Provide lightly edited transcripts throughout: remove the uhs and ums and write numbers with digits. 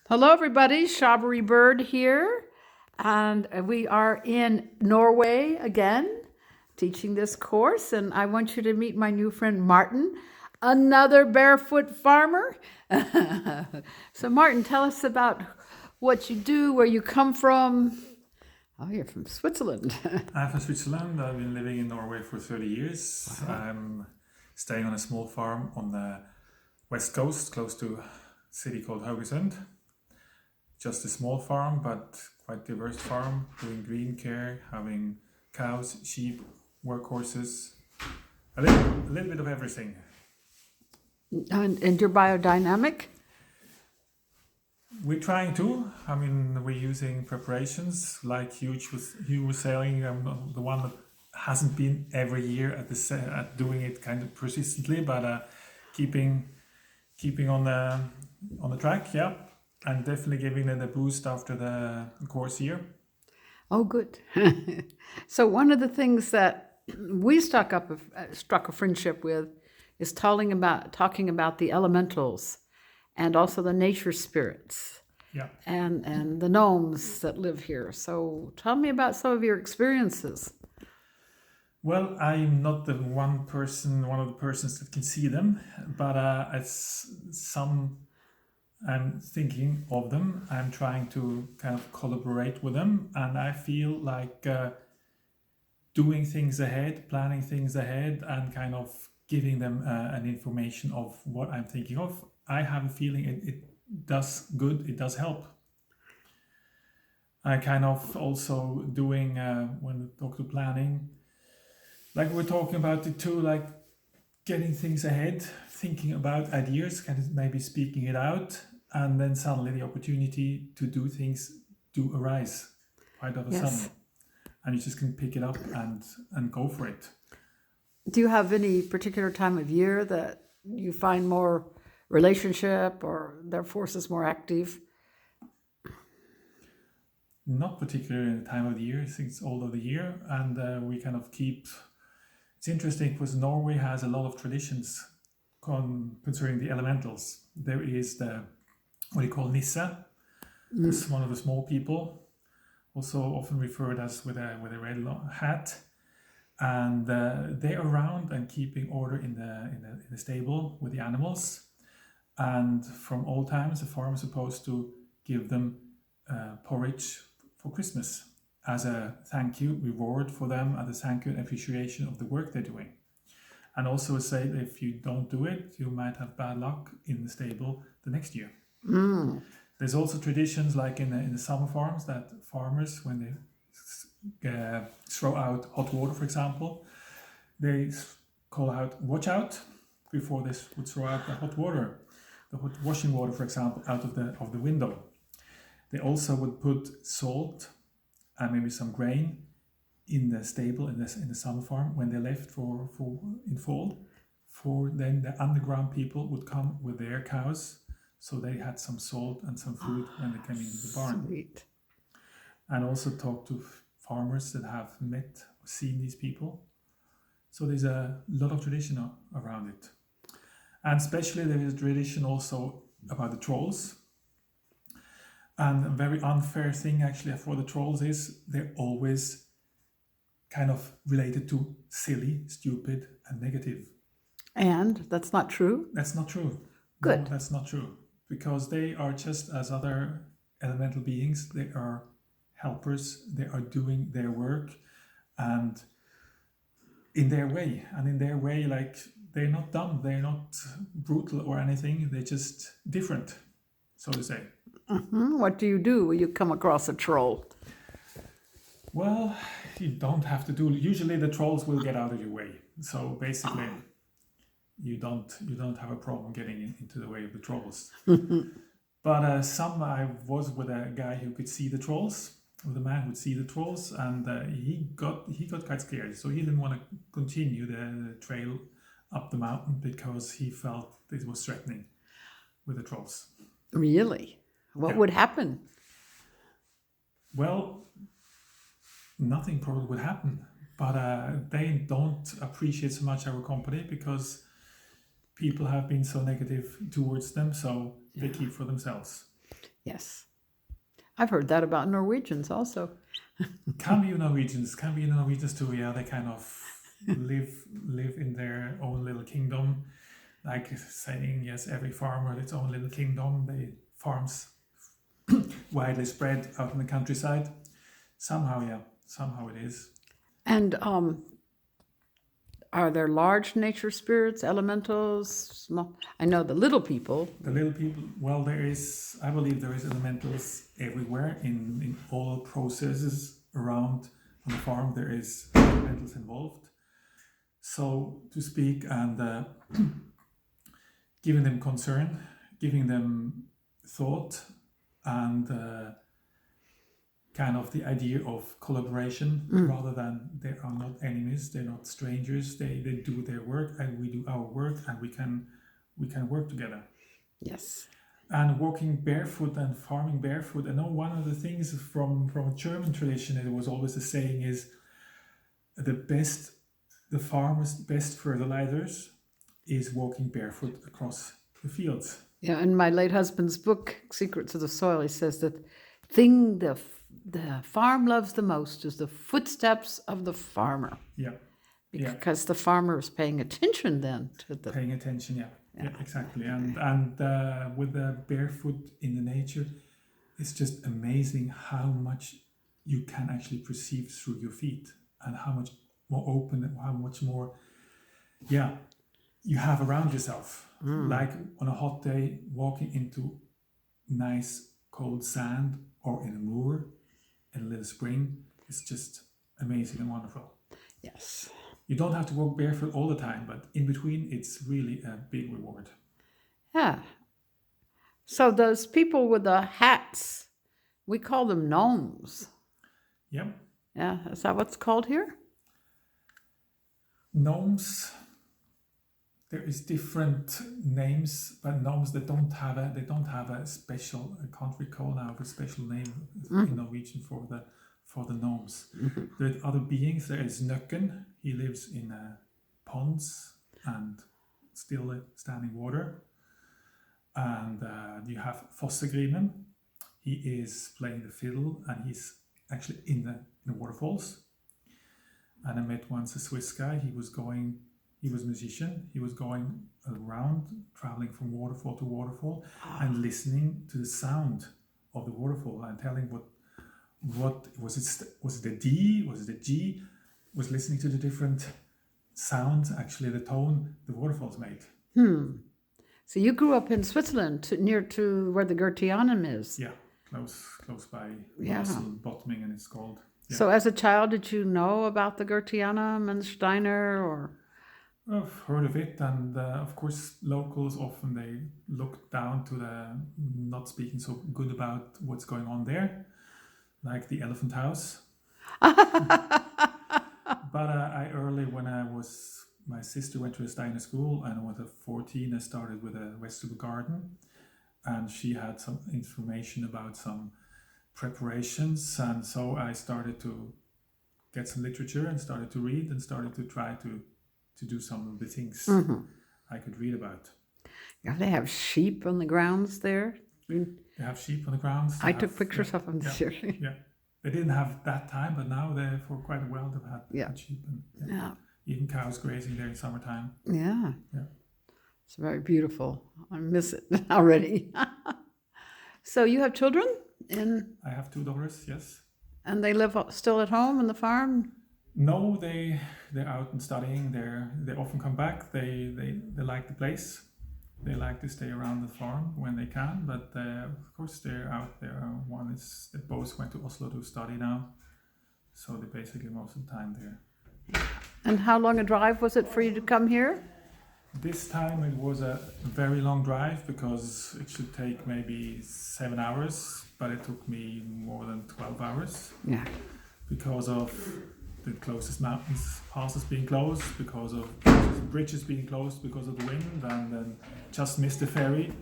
Hello, everybody. Shabari Bird here. And we are in Norway again, teaching this course. And I want you to meet my new friend, Martin, another barefoot farmer. So, Martin, tell us about what you do, where you come from. Oh, you're from Switzerland. I'm from Switzerland. I've been living in Norway for 30 years. Wow. I'm staying on a small farm on the west coast, close to a city called Haugesund. Just a small farm, but quite diverse farm, doing green care, having cows, sheep, workhorses, a little bit of everything. And you're biodynamic? We're trying to. We're using preparations like Hugh was saying. I'm the one that hasn't been every year at doing it kind of persistently, but keeping on the track, yeah, and definitely giving it a boost after the course year. Oh, good. So one of the things that we struck a friendship with is talking about the elementals and also the nature spirits. Yeah. And the gnomes that live here. So tell me about some of your experiences. Well, I'm not one of the persons that can see them, but as some I'm thinking of them. I'm trying to kind of collaborate with them, and I feel like doing things ahead, planning things ahead, and kind of giving them an information of what I'm thinking of. I have a feeling it does good, it does help. I kind of also doing, when we talk to planning, like we're talking about it too, like getting things ahead, thinking about ideas, kind of maybe speaking it out, and then suddenly the opportunity to do things do arise right of a sudden. And you just can pick it up and go for it. Do you have any particular time of year that you find more relationship or their forces more active? Not particularly in the time of the year. I think it's all of the year, and we kind of keep. It's interesting because Norway has a lot of traditions concerning the elementals. There is what you call Nisse. It's one of the small people, also often referred as with a red hat, and they're around and keeping order in the stable with the animals. And from old times, the farm is supposed to give them porridge for Christmas as a thank you reward for them, as a thank you and appreciation of the work they're doing. And also say that if you don't do it, you might have bad luck in the stable the next year. There's also traditions like in the summer farms that farmers, when they throw out hot water, for example, they call out watch out before they would throw out the hot water, the hot washing water, for example, out of the window. They also would put salt and maybe some grain in the stable in the summer farm when they left for in fall. For then the underground people would come with their cows, so they had some salt and some food when they came into the barn. Sweet. And also talk to farmers that have met or seen these people. So there's a lot of tradition around it. And especially there is tradition also about the trolls. And a very unfair thing actually for the trolls is they're always kind of related to silly, stupid, and negative. And that's not true? That's not true. Good. No, that's not true. Because they are just as other elemental beings. They are helpers. They are doing their work and in their way. And in their way, like, they're not dumb. They're not brutal or anything. They're just different, so to say. What do you do when you come across a troll? Well, you don't have to do. Usually, the trolls will get out of your way. So basically, you don't have a problem getting into the way of the trolls. But I was with a guy who could see the trolls, with a man who could see the trolls, and he got quite scared. So he didn't want to continue the trail up the mountain because he felt it was threatening with the trolls. Really? What would happen? Well, nothing probably would happen, but they don't appreciate so much our company because people have been so negative towards them, so they keep for themselves. Yes. I've heard that about Norwegians also. Can be Norwegians too. Yeah, they kind of live in their own little kingdom, like saying yes, every farmer its own little kingdom. They farms widely spread out in the countryside. Somehow it is. And are there large nature spirits, elementals, small? I know the little people. The little people. Well, I believe there is elementals everywhere in all processes around on the farm. There is elementals involved, so to speak, and giving them concern, giving them thought, and kind of the idea of collaboration rather than they are not enemies, they're not strangers, they do their work and we do our work and we can work together. Yes. And walking barefoot and farming barefoot, I know one of the things from German tradition, it was always the saying is the farmer's best fertilizers is walking barefoot across the fields. Yeah, in my late husband's book, Secrets of the Soil, he says that thing the farm loves the most is the footsteps of the farmer. Yeah. Because the farmer is paying attention then to the... Paying attention, yeah, exactly. And with the barefoot in the nature, it's just amazing how much you can actually perceive through your feet and how much more open and how much more, you have around yourself. Like on a hot day, walking into nice cold sand or in a moor in a little spring, it's just amazing and wonderful. Yes. You don't have to walk barefoot all the time, but in between, it's really a big reward. Yeah. So those people with the hats, we call them gnomes. Yep. Yeah, is that what's called here? Gnomes, there is different names, but gnomes they don't have a special. I can't recall now a special name in Norwegian for the gnomes. There are other beings. There is Nøkken. He lives in ponds and still standing water. And you have Fossegrimen. He is playing the fiddle and he's actually in the waterfalls. And I met once a Swiss guy. He was a musician. He was going around, traveling from waterfall to waterfall and listening to the sound of the waterfall and telling what was it? Was it a D? Was it a G? Was listening to the different sounds, actually the tone the waterfalls made. So you grew up in Switzerland, near to where the Gertianum is. Yeah, close by Basel, Bottmingen it's called. Yeah. So as a child, did you know about the Gertianum and Steiner or? I've heard of it, and of course locals often they look down to the not speaking so good about what's going on there, like the Elephant House. But I early, my sister went to a Steiner school, and when I was 14, I started with a vegetable garden, and she had some information about some preparations, and so I started to get some literature and started to read and started to try to do some of the things I could read about. Yeah, they have sheep on the grounds there. They have sheep on the grounds. I took pictures of them this year. Yeah, they didn't have that time, but now they for quite a while they've had sheep and even cows grazing there in summertime. Yeah. Yeah. It's very beautiful. I miss it already. So you have children? I have 2 daughters, yes. And they live still at home on the farm? No, they're out and studying. They often come back. They like the place. They like to stay around the farm when they can, but of course they're out there. They both went to Oslo to study now, so they're basically most of the time there. And how long a drive was it for you to come here? This time it was a very long drive because it should take maybe 7 hours, but it took me more than 12 hours. Yeah. Because of the closest mountains passes being closed, because of bridges being closed because of the wind, and then just missed the ferry.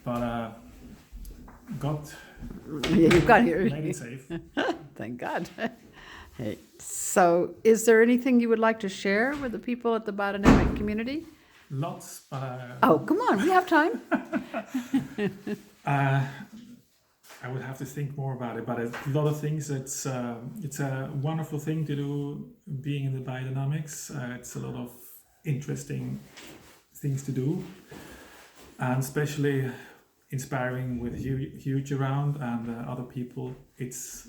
But you got here. Made it safe. Thank God. Hey. So is there anything you would like to share with the people at the biodynamic community? Lots, but oh, come on, we have time. I would have to think more about it, but a lot of things. It's a wonderful thing to do. Being in the biodynamics, it's a lot of interesting things to do, and especially inspiring with Huge around and other people. It's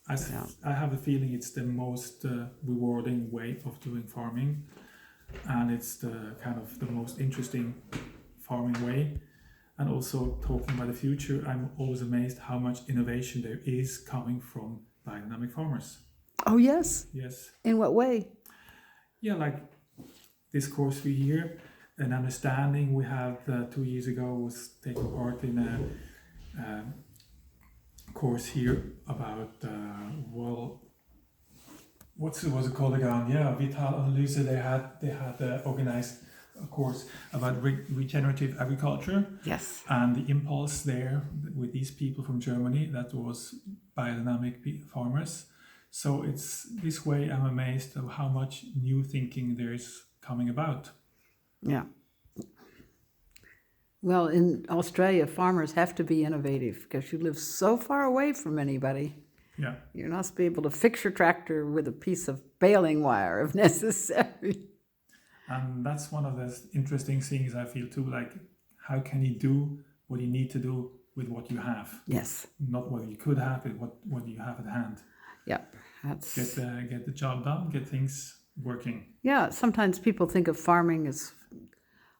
I have a feeling it's the most rewarding way of doing farming, and it's the kind of the most interesting farming way. And also talking about the future, I'm always amazed how much innovation there is coming from biodynamic farmers. Oh, yes. Yes. In what way? Yeah, like this course we hear, an understanding we had 2 years ago was taking part in a course here about what's it called again? Yeah, Vital Analyse. They had organized a course about regenerative agriculture. Yes. And the impulse there with these people from Germany, that was biodynamic farmers. So it's this way I'm amazed of how much new thinking there is coming about. Yeah. Well, in Australia, farmers have to be innovative because you live so far away from anybody. Yeah. You're not supposed to be able to fix your tractor with a piece of baling wire if necessary. And that's one of the interesting things I feel too, like how can you do what you need to do with what you have? Yes. Not what you could have, but what you have at hand. Yep. That's... Get the job done, get things working. Yeah, sometimes people think of farming as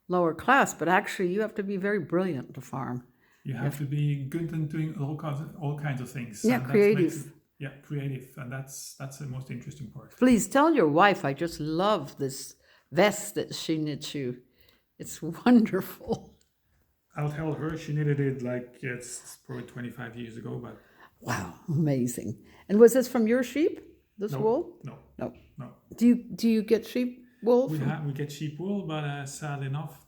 lower class, but actually you have to be very brilliant to farm. You have to be good in doing all kinds of things. Yeah, and creative. Creative, and that's the most interesting part. Please tell your wife I just love this vest that she knits you. It's wonderful. I'll tell her. She knitted it like it's probably 25 years ago, but wow, amazing. And was this from your sheep? This wool? No. Do you get sheep wool? We get sheep wool, but sadly enough,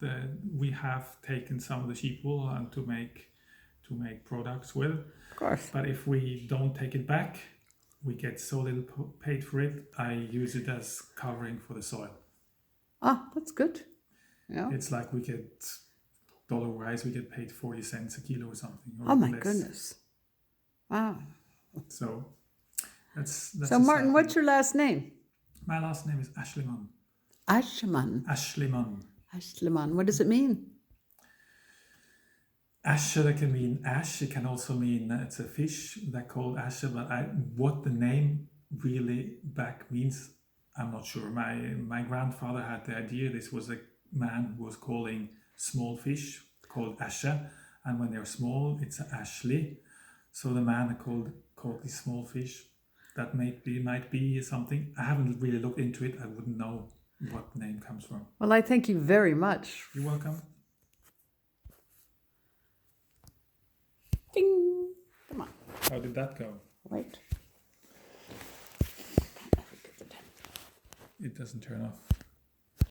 we have taken some of the sheep wool and to make products with. Of course. But if we don't take it back, we get so little paid for it. I use it as covering for the soil. Ah, that's good. Yeah. It's like we get dollar-wise, we get paid 40 cents a kilo or something. Or oh my less. goodness! Wow. So that's. So Martin, what's your last name? My last name is Ashliman. Ashliman. Ashliman. Ashliman. What does it mean? Ashe, that can mean ash. It can also mean it's a fish that called ashe. But what the name really back means, I'm not sure. My grandfather had the idea. This was a man who was calling small fish called ashe, and when they're small, it's ashli. So the man called these small fish. That might be something. I haven't really looked into it. I wouldn't know what the name comes from. Well, I thank you very much. You're welcome. Ding! Come on. How did that go? Wait. It doesn't turn off.